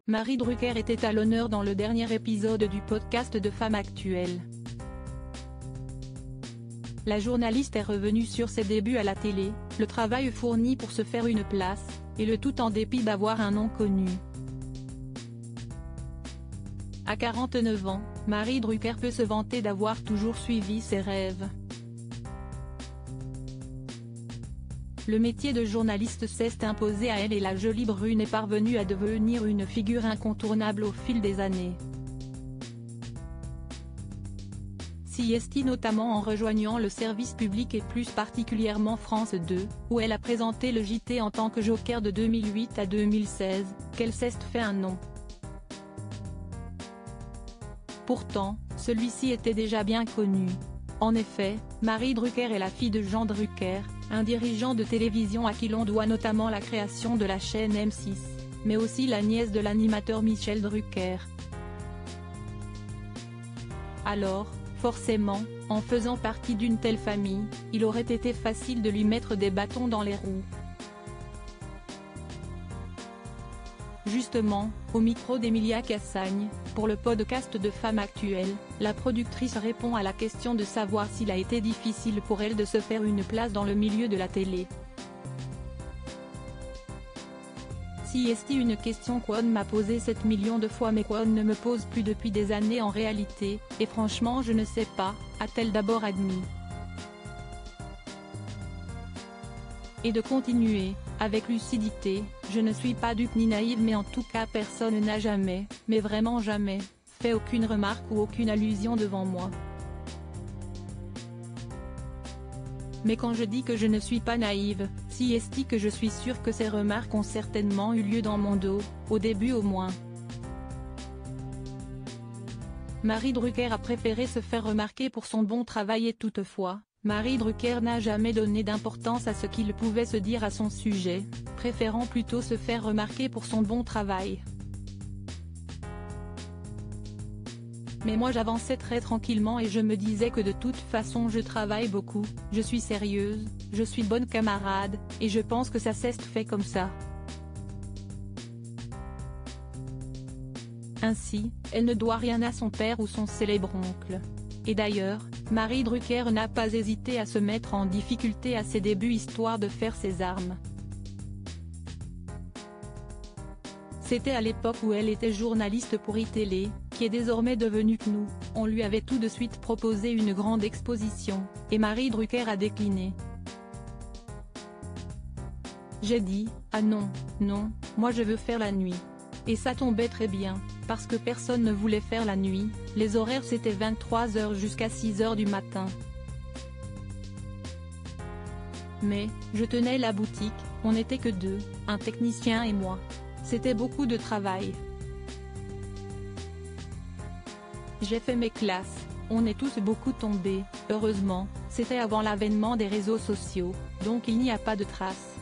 Marie Drucker était à l'honneur dans le dernier épisode du podcast de Femmes Actuelles. La journaliste est revenue sur ses débuts à la télé, le travail fourni pour se faire une place, et le tout en dépit d'avoir un nom connu. À 49 ans, Marie Drucker peut se vanter d'avoir toujours suivi ses rêves. Le métier de journaliste s'est imposé à elle et la jolie brune est parvenue à devenir une figure incontournable au fil des années. Siesti notamment en rejoignant le service public et plus particulièrement France 2, où elle a présenté le JT en tant que joker de 2008 à 2016, qu'elle s'est fait un nom. Pourtant, celui-ci était déjà bien connu. En effet, Marie Drucker est la fille de Jean Drucker, un dirigeant de télévision à qui l'on doit notamment la création de la chaîne M6, mais aussi la nièce de l'animateur Michel Drucker. Alors, forcément, en faisant partie d'une telle famille, il aurait été facile de lui mettre des bâtons dans les roues. Justement, au micro d'Emilia Cassagne, pour le podcast de Femmes Actuelles, la productrice répond à la question de savoir s'il a été difficile pour elle de se faire une place dans le milieu de la télé. Siesti une question qu'on m'a posée 7 millions de fois mais qu'on ne me pose plus depuis des années en réalité, et franchement je ne sais pas, a-t-elle d'abord admis. Et de continuer, avec lucidité, je ne suis pas dupe ni naïve mais en tout cas personne n'a jamais, mais vraiment jamais, fait aucune remarque ou aucune allusion devant moi. Mais quand je dis que je ne suis pas naïve, siesti que je suis sûre que ces remarques ont certainement eu lieu dans mon dos, au début au moins. Marie Drucker a préféré se faire remarquer pour son bon travail et toutefois, Marie Drucker n'a jamais donné d'importance à ce qu'il pouvait se dire à son sujet, préférant plutôt se faire remarquer pour son bon travail. Mais moi j'avançais très tranquillement et je me disais que de toute façon je travaille beaucoup, je suis sérieuse, je suis bonne camarade, et je pense que ça s'est fait comme ça. Ainsi, elle ne doit rien à son père ou son célèbre oncle. Et d'ailleurs, Marie Drucker n'a pas hésité à se mettre en difficulté à ses débuts histoire de faire ses armes. C'était à l'époque où elle était journaliste pour iTélé, qui est désormais devenue CNOU, on lui avait tout de suite proposé une grande exposition, et Marie Drucker a décliné. J'ai dit, ah non, non, moi je veux faire la nuit. Et ça tombait très bien, parce que personne ne voulait faire la nuit, les horaires c'était 23h jusqu'à 6h du matin. Mais, je tenais la boutique, on n'était que deux, un technicien et moi. C'était beaucoup de travail. J'ai fait mes classes, on est tous beaucoup tombés, heureusement, c'était avant l'avènement des réseaux sociaux, donc il n'y a pas de traces.